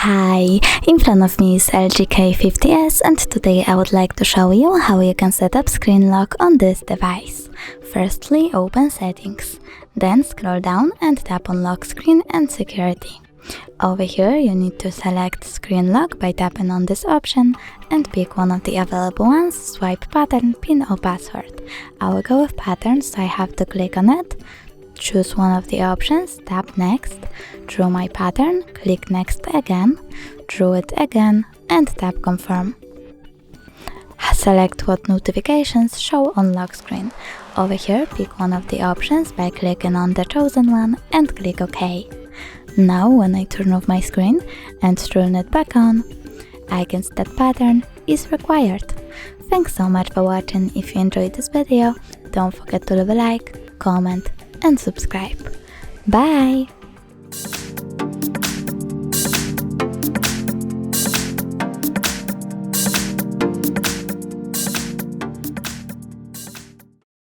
Hi, in front of me is LG K50S and today I would like to show you how you can set up screen lock on this device. Firstly, open Settings, then scroll down and tap on Lock Screen and Security. Over here you need to select Screen Lock by tapping on this option and pick one of the available ones, swipe pattern, pin or password. I will go with pattern, so I have to click on it. Choose one of the options, tap Next, draw my pattern, click Next again, draw it again and tap Confirm. Select what notifications show on lock screen. Over here pick one of the options by clicking on the chosen one and click OK. Now when I turn off my screen and turn it back on, I can see that pattern is required. Thanks so much for watching. If you enjoyed this video, don't forget to leave a like, comment and subscribe. Bye!